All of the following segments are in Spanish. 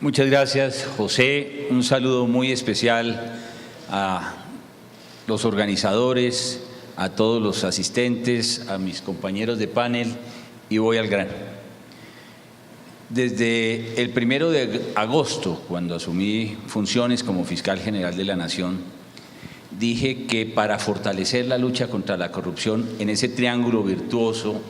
Muchas gracias, José. Un saludo muy especial a los organizadores, a todos los asistentes, a mis compañeros de panel, y voy al grano. Desde el 1 de agosto, cuando asumí funciones como fiscal general de la Nación, dije que para fortalecer la lucha contra la corrupción en ese triángulo virtuoso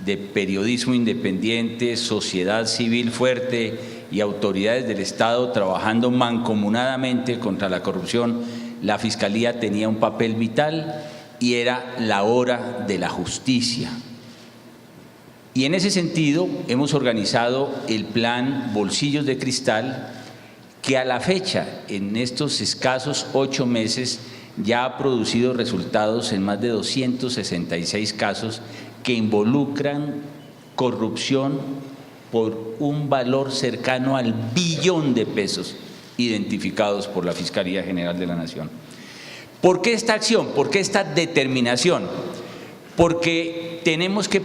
de periodismo independiente, sociedad civil fuerte y autoridades del Estado trabajando mancomunadamente contra la corrupción, la Fiscalía tenía un papel vital y era la hora de la justicia. Y en ese sentido hemos organizado el plan Bolsillos de Cristal, que a la fecha, en estos escasos 8 meses, ya ha producido resultados en más de 266 casos que involucran corrupción por un valor cercano al billón de pesos identificados por la Fiscalía General de la Nación. ¿Por qué esta acción? ¿Por qué esta determinación? Porque tenemos que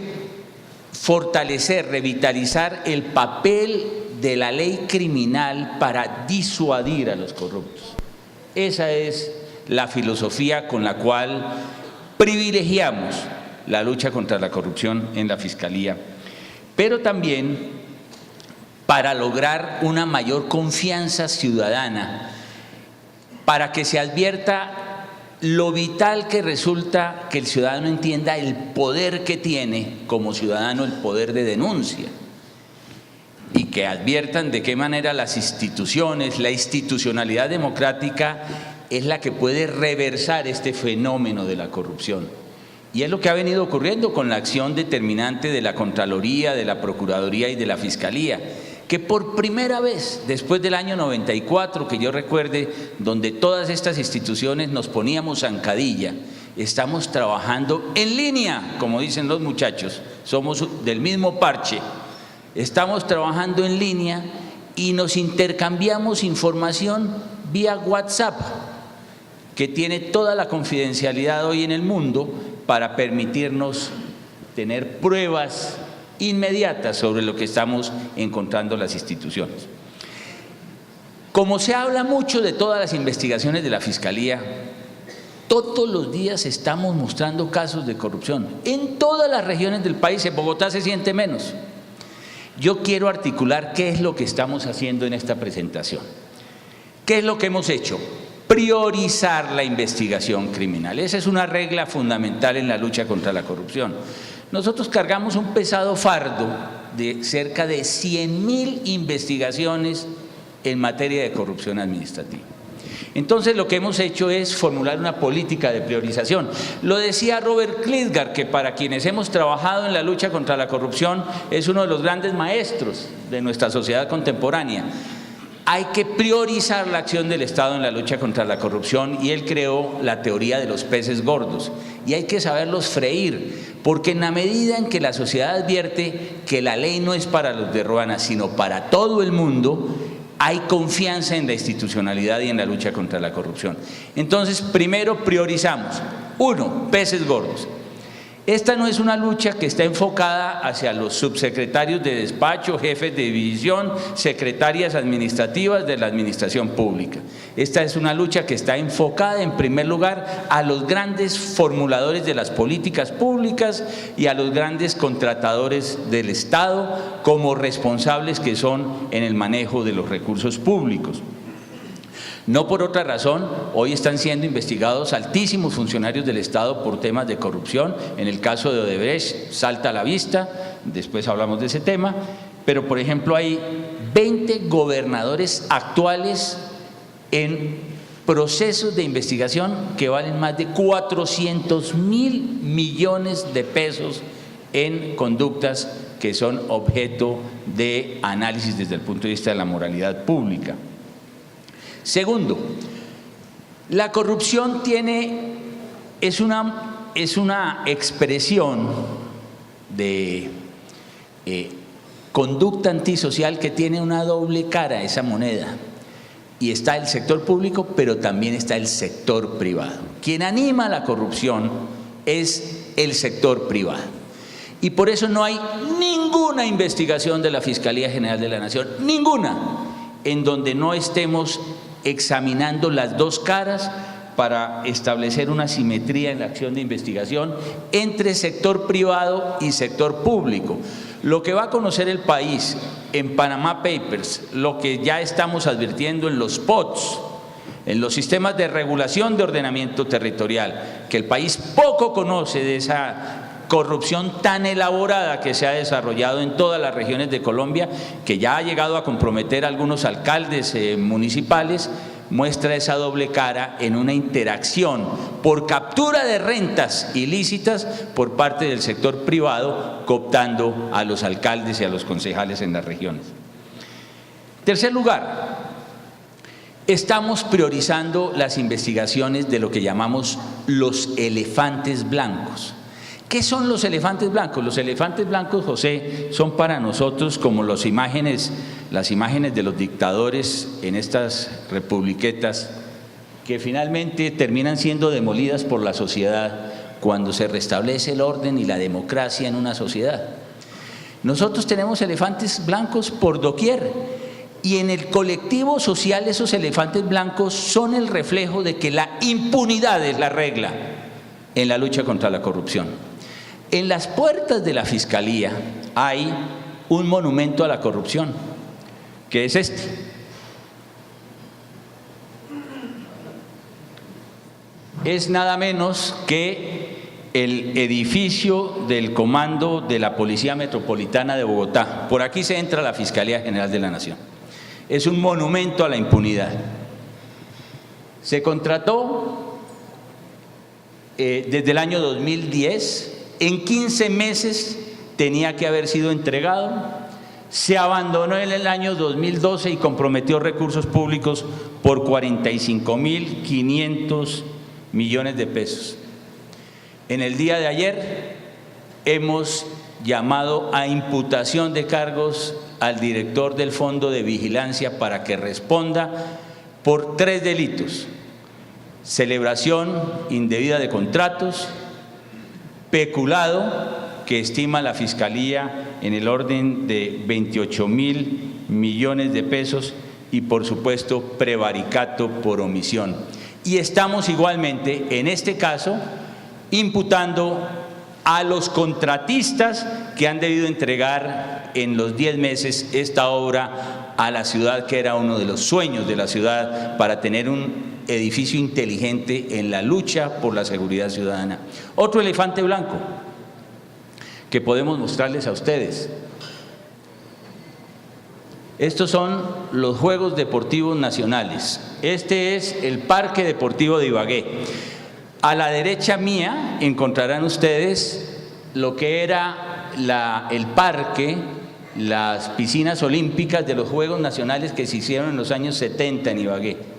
fortalecer, revitalizar el papel de la ley criminal para disuadir a los corruptos. Esa es la filosofía con la cual privilegiamos la lucha contra la corrupción en la Fiscalía, pero también para lograr una mayor confianza ciudadana, para que se advierta lo vital que resulta que el ciudadano entienda el poder que tiene como ciudadano, el poder de denuncia, y que adviertan de qué manera las instituciones, la institucionalidad democrática es la que puede reversar este fenómeno de la corrupción. Y es lo que ha venido ocurriendo con la acción determinante de la Contraloría, de la Procuraduría y de la Fiscalía, que por primera vez, después del año 94, que yo recuerde, donde todas estas instituciones nos poníamos zancadilla, estamos trabajando en línea, como dicen los muchachos, somos del mismo parche, estamos trabajando en línea y nos intercambiamos información vía WhatsApp, que tiene toda la confidencialidad hoy en el mundo para permitirnos tener pruebas inmediatas sobre lo que estamos encontrando las instituciones. Como se habla mucho de todas las investigaciones de la Fiscalía, todos los días estamos mostrando casos de corrupción en todas las regiones del país. En Bogotá se siente menos. Yo quiero articular qué es lo que estamos haciendo en esta presentación. ¿Qué es lo que hemos hecho? Priorizar la investigación criminal. Esa es una regla fundamental en la lucha contra la corrupción. Nosotros cargamos un pesado fardo de cerca de 100.000 investigaciones en materia de corrupción administrativa. Entonces lo que hemos hecho es formular una política de priorización. Lo decía Robert Klitgar, que para quienes hemos trabajado en la lucha contra la corrupción es uno de los grandes maestros de nuestra sociedad contemporánea. Hay que priorizar la acción del Estado en la lucha contra la corrupción, y él creó la teoría de los peces gordos, y hay que saberlos freír, porque en la medida en que la sociedad advierte que la ley no es para los de Ruana, sino para todo el mundo, hay confianza en la institucionalidad y en la lucha contra la corrupción. Entonces, primero priorizamos. 1, peces gordos. Esta no es una lucha que está enfocada hacia los subsecretarios de despacho, jefes de división, secretarias administrativas de la administración pública. Esta es una lucha que está enfocada en primer lugar a los grandes formuladores de las políticas públicas y a los grandes contratadores del Estado como responsables que son en el manejo de los recursos públicos. No por otra razón, hoy están siendo investigados altísimos funcionarios del Estado por temas de corrupción. En el caso de Odebrecht salta a la vista, después hablamos de ese tema, pero por ejemplo hay 20 gobernadores actuales en procesos de investigación que valen más de 400.000 millones de pesos en conductas que son objeto de análisis desde el punto de vista de la moralidad pública. Segundo, la corrupción es una expresión de conducta antisocial que tiene una doble cara, esa moneda. Y está el sector público, pero también está el sector privado. Quien anima la corrupción es el sector privado. Y por eso no hay ninguna investigación de la Fiscalía General de la Nación, ninguna, en donde no estemos examinando las dos caras para establecer una simetría en la acción de investigación entre sector privado y sector público. Lo que va a conocer el país en Panama Papers, lo que ya estamos advirtiendo en los POTS, en los sistemas de regulación de ordenamiento territorial, que el país poco conoce de esa corrupción tan elaborada que se ha desarrollado en todas las regiones de Colombia, que ya ha llegado a comprometer a algunos alcaldes municipales, muestra esa doble cara en una interacción por captura de rentas ilícitas por parte del sector privado, cooptando a los alcaldes y a los concejales en las regiones. Tercer lugar, estamos priorizando las investigaciones de lo que llamamos los elefantes blancos. ¿Qué son los elefantes blancos? Los elefantes blancos, José, son para nosotros como las imágenes de los dictadores en estas republiquetas que finalmente terminan siendo demolidas por la sociedad cuando se restablece el orden y la democracia en una sociedad. Nosotros tenemos elefantes blancos por doquier y en el colectivo social esos elefantes blancos son el reflejo de que la impunidad es la regla en la lucha contra la corrupción. En las puertas de la Fiscalía hay un monumento a la corrupción, que es este. Es nada menos que el edificio del Comando de la Policía Metropolitana de Bogotá. Por aquí se entra la Fiscalía General de la Nación. Es un monumento a la impunidad. Se contrató desde el año 2010. En 15 meses tenía que haber sido entregado, se abandonó en el año 2012 y comprometió recursos públicos por 45.500 millones de pesos. En el día de ayer hemos llamado a imputación de cargos al director del Fondo de Vigilancia para que responda por 3 delitos: celebración indebida de contratos, peculado, que estima la Fiscalía en el orden de 28.000 millones de pesos, y por supuesto prevaricato por omisión. Y estamos igualmente, en este caso, imputando a los contratistas que han debido entregar en los 10 meses esta obra a la ciudad, que era uno de los sueños de la ciudad para tener un edificio inteligente en la lucha por la seguridad ciudadana. Otro elefante blanco que podemos mostrarles a ustedes. Estos son los Juegos Deportivos Nacionales. Este es el Parque Deportivo de Ibagué. A la derecha mía encontrarán ustedes lo que era el parque, las piscinas olímpicas de los Juegos Nacionales que se hicieron en los años 70 en Ibagué.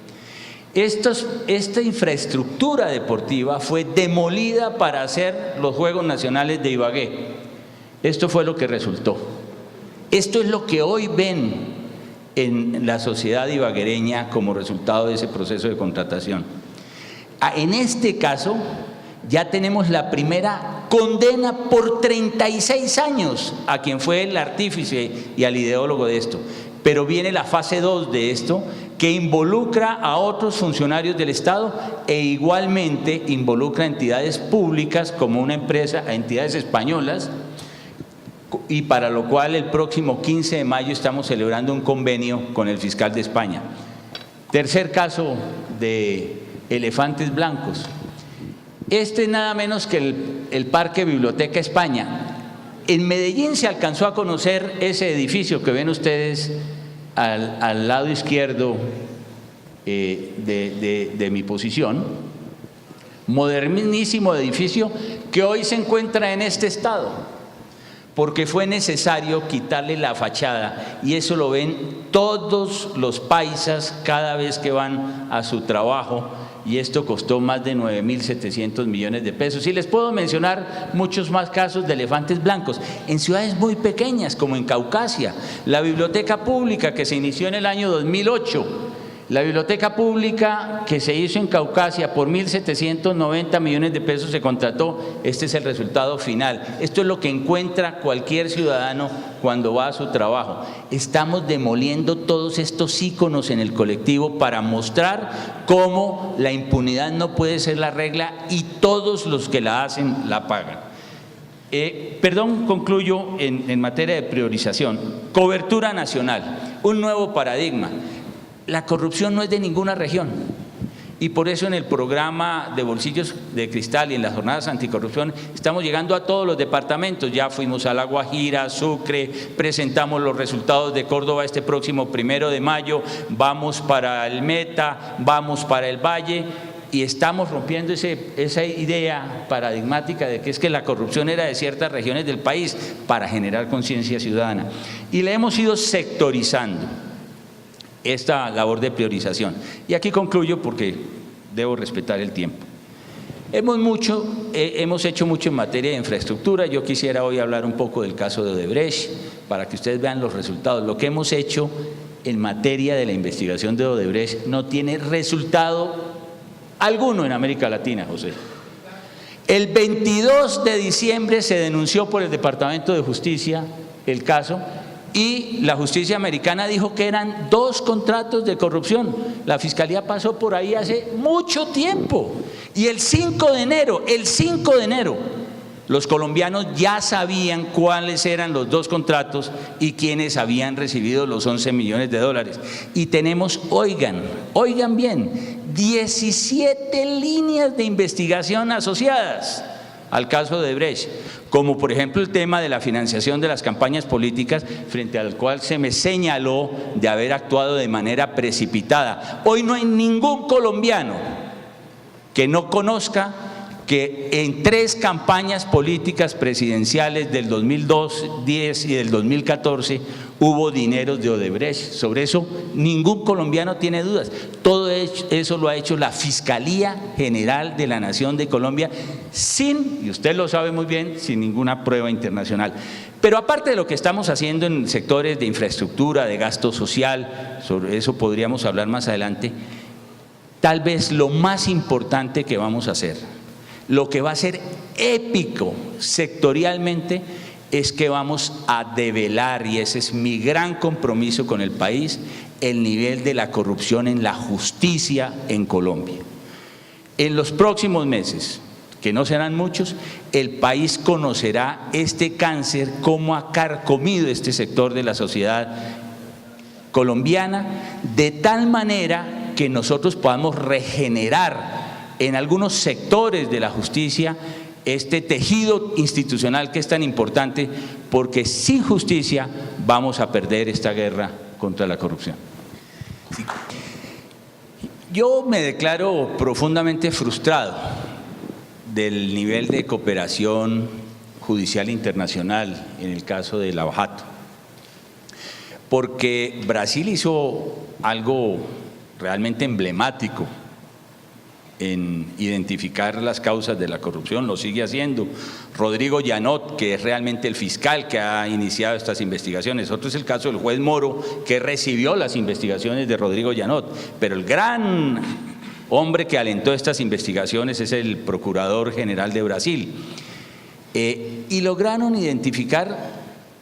Esta infraestructura deportiva fue demolida para hacer los Juegos Nacionales de Ibagué. Esto fue lo que resultó. Esto es lo que hoy ven en la sociedad ibaguereña como resultado de ese proceso de contratación. En este caso ya tenemos la primera condena por 36 años a quien fue el artífice y al ideólogo de esto. Pero viene la fase 2 de esto, que involucra a otros funcionarios del Estado e igualmente involucra a entidades públicas como una empresa, a entidades españolas, y para lo cual el próximo 15 de mayo estamos celebrando un convenio con el fiscal de España. Tercer caso de elefantes blancos. Este es nada menos que el Parque Biblioteca España. En Medellín se alcanzó a conocer ese edificio que ven ustedes al lado izquierdo de mi posición, modernísimo edificio que hoy se encuentra en este estado, porque fue necesario quitarle la fachada, y eso lo ven todos los paisas cada vez que van a su trabajo, y esto costó más de 9.700 millones de pesos. Y les puedo mencionar muchos más casos de elefantes blancos en ciudades muy pequeñas como en Caucasia. La biblioteca pública que se inició en el año 2008 La biblioteca pública que se hizo en Caucasia por 1.790 millones de pesos se contrató. Este es el resultado final. Esto es lo que encuentra cualquier ciudadano cuando va a su trabajo. Estamos demoliendo todos estos íconos en el colectivo para mostrar cómo la impunidad no puede ser la regla y todos los que la hacen la pagan. Concluyo en materia de priorización. Cobertura nacional, un nuevo paradigma. La corrupción no es de ninguna región y por eso en el programa de Bolsillos de Cristal y en las jornadas anticorrupción estamos llegando a todos los departamentos. Ya fuimos a La Guajira, Sucre, presentamos los resultados de Córdoba este próximo 1 de mayo, vamos para el Meta, vamos para el Valle y estamos rompiendo esa idea paradigmática de que es que la corrupción era de ciertas regiones del país para generar conciencia ciudadana. Y le hemos ido sectorizando esta labor de priorización. Y aquí concluyo porque debo respetar el tiempo. Hemos hecho mucho en materia de infraestructura. Yo quisiera hoy hablar un poco del caso de Odebrecht para que ustedes vean los resultados. Lo que hemos hecho en materia de la investigación de Odebrecht no tiene resultado alguno en América Latina, José. El 22 de diciembre se denunció por el Departamento de Justicia el caso y la justicia americana dijo que eran 2 contratos de corrupción. La Fiscalía pasó por ahí hace mucho tiempo y el 5 de enero, los colombianos ya sabían cuáles eran los 2 contratos y quiénes habían recibido los 11 millones de dólares. Y tenemos, oigan bien, 17 líneas de investigación asociadas al caso de Odebrecht, como por ejemplo el tema de la financiación de las campañas políticas, frente al cual se me señaló de haber actuado de manera precipitada. Hoy no hay ningún colombiano que no conozca que en 3 campañas políticas presidenciales del 2010 y del 2014 hubo dineros de Odebrecht. Sobre eso ningún colombiano tiene dudas. Todo eso lo ha hecho la Fiscalía General de la Nación de Colombia y usted lo sabe muy bien, sin ninguna prueba internacional. Pero aparte de lo que estamos haciendo en sectores de infraestructura, de gasto social, sobre eso podríamos hablar más adelante, tal vez lo más importante que vamos a hacer, lo que va a ser épico sectorialmente, es que vamos a develar, y ese es mi gran compromiso con el país, el nivel de la corrupción en la justicia en Colombia. En los próximos meses, que no serán muchos, el país conocerá este cáncer, cómo ha carcomido este sector de la sociedad colombiana, de tal manera que nosotros podamos regenerar en algunos sectores de la justicia este tejido institucional que es tan importante, porque sin justicia vamos a perder esta guerra contra la corrupción. Sí. Yo me declaro profundamente frustrado del nivel de cooperación judicial internacional en el caso de Lava Jato, porque Brasil hizo algo realmente emblemático en identificar las causas de la corrupción, lo sigue haciendo. Rodrigo Janot, que es realmente el fiscal que ha iniciado estas investigaciones. Otro es el caso del juez Moro, que recibió las investigaciones de Rodrigo Janot, pero el gran hombre que alentó estas investigaciones es el Procurador General de Brasil. Y lograron identificar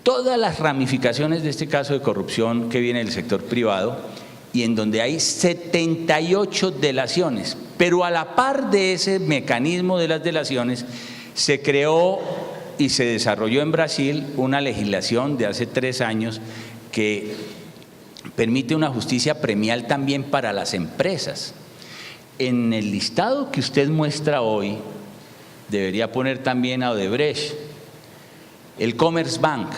todas las ramificaciones de este caso de corrupción que viene del sector privado, y en donde hay 78 delaciones, pero a la par de ese mecanismo de las delaciones se creó y se desarrolló en Brasil una legislación de hace 3 años que permite una justicia premial también para las empresas. En el listado que usted muestra hoy debería poner también a Odebrecht, el Commerzbank,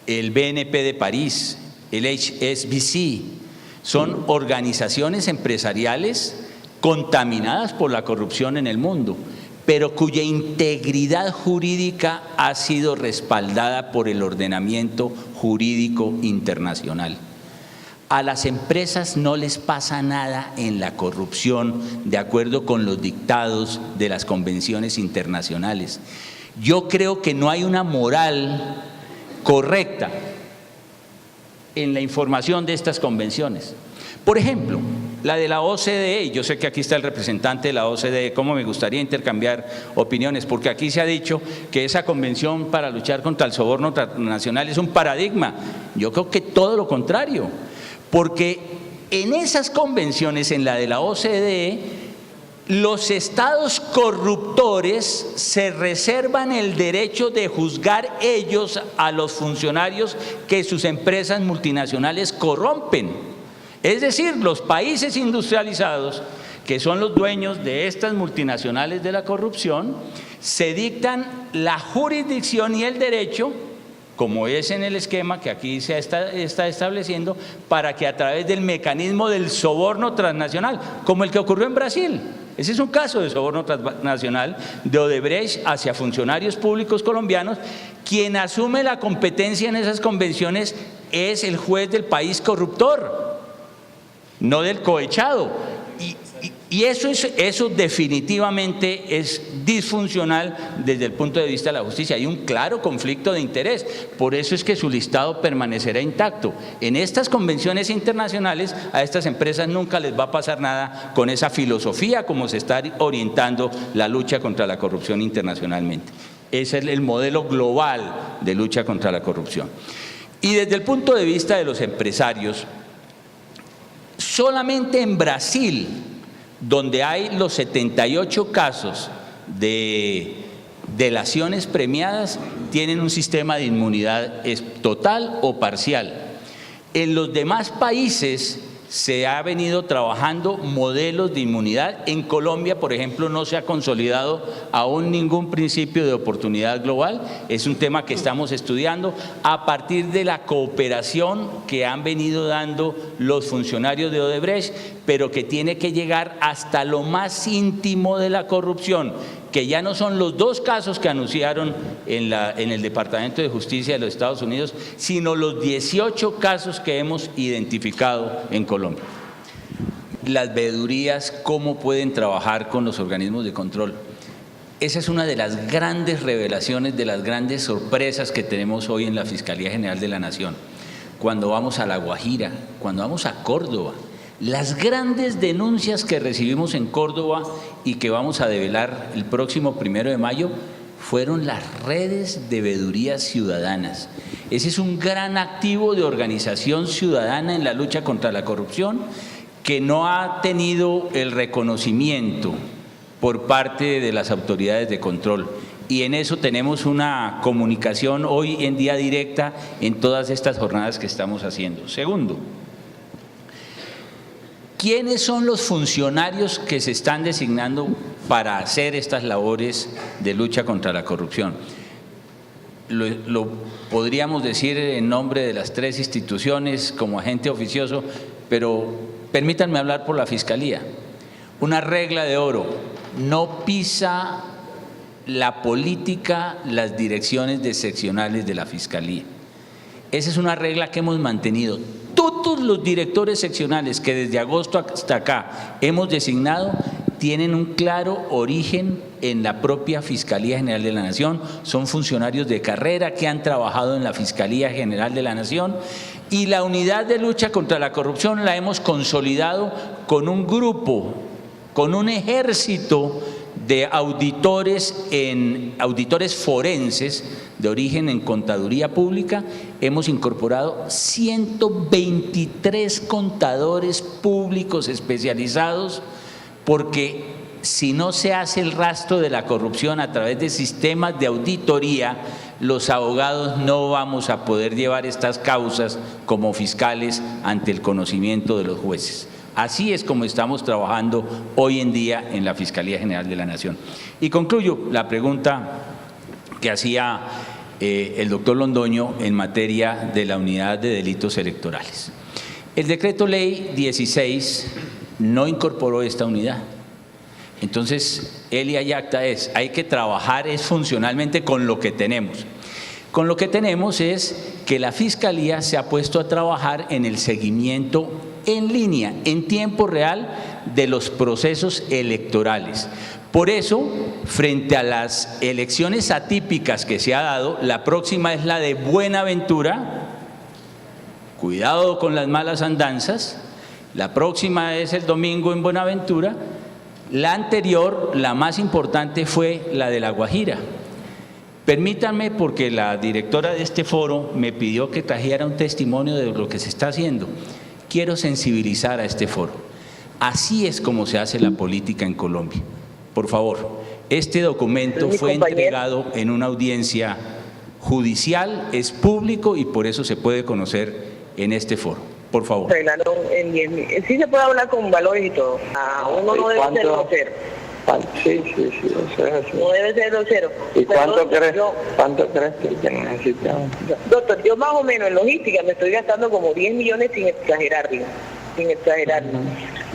el BNP de París, el HSBC. Son organizaciones empresariales contaminadas por la corrupción en el mundo, pero cuya integridad jurídica ha sido respaldada por el ordenamiento jurídico internacional. A las empresas no les pasa nada en la corrupción, de acuerdo con los dictados de las convenciones internacionales. Yo creo que no hay una moral correcta en la información de estas convenciones. Por ejemplo, la de la OCDE, yo sé que aquí está el representante de la OCDE, cómo me gustaría intercambiar opiniones, porque aquí se ha dicho que esa convención para luchar contra el soborno transnacional es un paradigma. Yo creo que todo lo contrario, porque en esas convenciones, en la de la OCDE, los estados corruptores se reservan el derecho de juzgar ellos a los funcionarios que sus empresas multinacionales corrompen. Es decir, los países industrializados, que son los dueños de estas multinacionales de la corrupción, se dictan la jurisdicción y el derecho, como es en el esquema que aquí se está estableciendo, para que a través del mecanismo del soborno transnacional, como el que ocurrió en Brasil. Ese es un caso de soborno transnacional de Odebrecht hacia funcionarios públicos colombianos. Quien asume la competencia en esas convenciones es el juez del país corruptor, no del cohechado. Y eso definitivamente es disfuncional desde el punto de vista de la justicia. Hay un claro conflicto de interés, por eso es que su listado permanecerá intacto. En estas convenciones internacionales a estas empresas nunca les va a pasar nada con esa filosofía como se está orientando la lucha contra la corrupción internacionalmente. Ese es el modelo global de lucha contra la corrupción. Y desde el punto de vista de los empresarios, solamente en Brasil, donde hay los 78 casos de delaciones premiadas, tienen un sistema de inmunidad total o parcial. En los demás países se ha venido trabajando modelos de inmunidad. En Colombia, por ejemplo, no se ha consolidado aún ningún principio de oportunidad global. Es un tema que estamos estudiando a partir de la cooperación que han venido dando los funcionarios de Odebrecht, pero que tiene que llegar hasta lo más íntimo de la corrupción, que ya no son los 2 casos que anunciaron en el Departamento de Justicia de los Estados Unidos, sino los 18 casos que hemos identificado en Colombia. Las veedurías, ¿cómo pueden trabajar con los organismos de control? Esa es una de las grandes revelaciones, de las grandes sorpresas que tenemos hoy en la Fiscalía General de la Nación. Cuando vamos a La Guajira, cuando vamos a Córdoba, las grandes denuncias que recibimos en Córdoba y que vamos a develar el próximo 1 de mayo fueron las redes de veedurías ciudadanas. Ese es un gran activo de organización ciudadana en la lucha contra la corrupción que no ha tenido el reconocimiento por parte de las autoridades de control. Y en eso tenemos una comunicación hoy en día directa en todas estas jornadas que estamos haciendo. Segundo, ¿quiénes son los funcionarios que se están designando para hacer estas labores de lucha contra la corrupción? Lo podríamos decir en nombre de las 3 instituciones como agente oficioso, pero permítanme hablar por la Fiscalía. Una regla de oro: no pisa la política las direcciones de seccionales de la Fiscalía. Esa es una regla que hemos mantenido. Todos los directores seccionales que desde agosto hasta acá hemos designado tienen un claro origen en la propia Fiscalía General de la Nación, son funcionarios de carrera que han trabajado en la Fiscalía General de la Nación, y la unidad de lucha contra la corrupción la hemos consolidado con un grupo, con un ejército de auditores forenses de origen en contaduría pública. Hemos incorporado 123 contadores públicos especializados, porque si no se hace el rastro de la corrupción a través de sistemas de auditoría, los abogados no vamos a poder llevar estas causas como fiscales ante el conocimiento de los jueces. Así es como estamos trabajando hoy en día en la Fiscalía General de la Nación. Y concluyo la pregunta que hacía el doctor Londoño en materia de la unidad de delitos electorales. El decreto ley 16 no incorporó esta unidad. Entonces, Elia Yacta hay que trabajar funcionalmente con lo que tenemos. Con lo que tenemos es que la Fiscalía se ha puesto a trabajar en el seguimiento en línea, en tiempo real, de los procesos electorales. Por eso, frente a las elecciones atípicas que se ha dado, la próxima es la de Buenaventura, cuidado con las malas andanzas. La próxima es el domingo en Buenaventura. La anterior, la más importante, fue la de La Guajira. Permítanme, porque la directora de este foro me pidió que trajera un testimonio de lo que se está haciendo. Quiero sensibilizar a este foro. Así es como se hace la política en Colombia. Por favor, este documento fue entregado en una audiencia judicial, es público y por eso se puede conocer en este foro. Por favor. Sí se puede hablar con valores y todo. Uno no debe ser grosero. Sí, no debe ser grosero. ¿Y cuánto crees que necesitamos? Doctor, yo más o menos en logística me estoy gastando como 10 millones sin exagerarlo.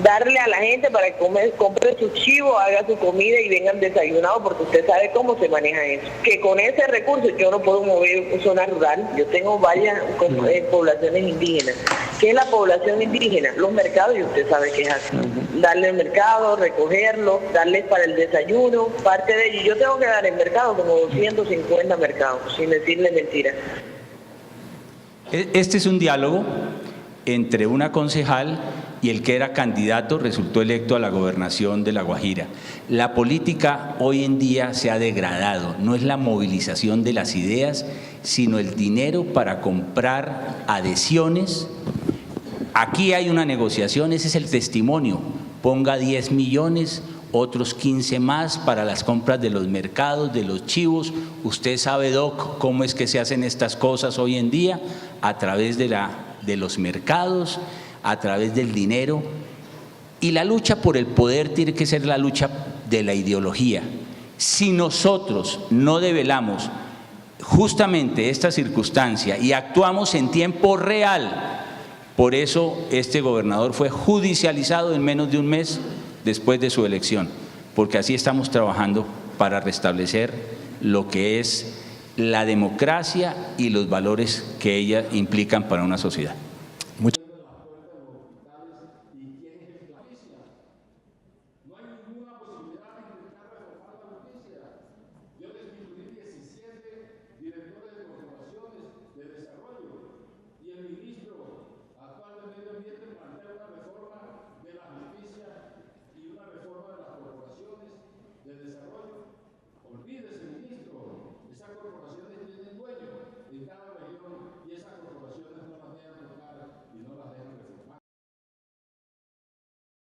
Darle a la gente para que compre su chivo, haga su comida y vengan desayunados, porque usted sabe cómo se maneja eso. Que con ese recurso yo no puedo mover zona rural. Yo tengo varias poblaciones indígenas. ¿Qué es la población indígena? Los mercados, y usted sabe qué es así. Darle el mercado, recogerlo, darles para el desayuno, parte de ello. Yo tengo que dar el mercado como 250 mercados, sin decirle mentiras. Este es un diálogo entre una concejal y el que era candidato resultó electo a la gobernación de La Guajira. La política hoy en día se ha degradado, no es la movilización de las ideas, sino el dinero para comprar adhesiones. Aquí hay una negociación, ese es el testimonio, ponga 10 millones, otros 15 más para las compras de los mercados, de los chivos. Usted sabe, Doc, cómo es que se hacen estas cosas hoy en día, a través de los mercados, a través del dinero. Y la lucha por el poder tiene que ser la lucha de la ideología. Si nosotros no develamos justamente esta circunstancia y actuamos en tiempo real, por eso este gobernador fue judicializado en menos de un mes después de su elección, porque así estamos trabajando para restablecer lo que es la democracia y los valores que ella implican para una sociedad.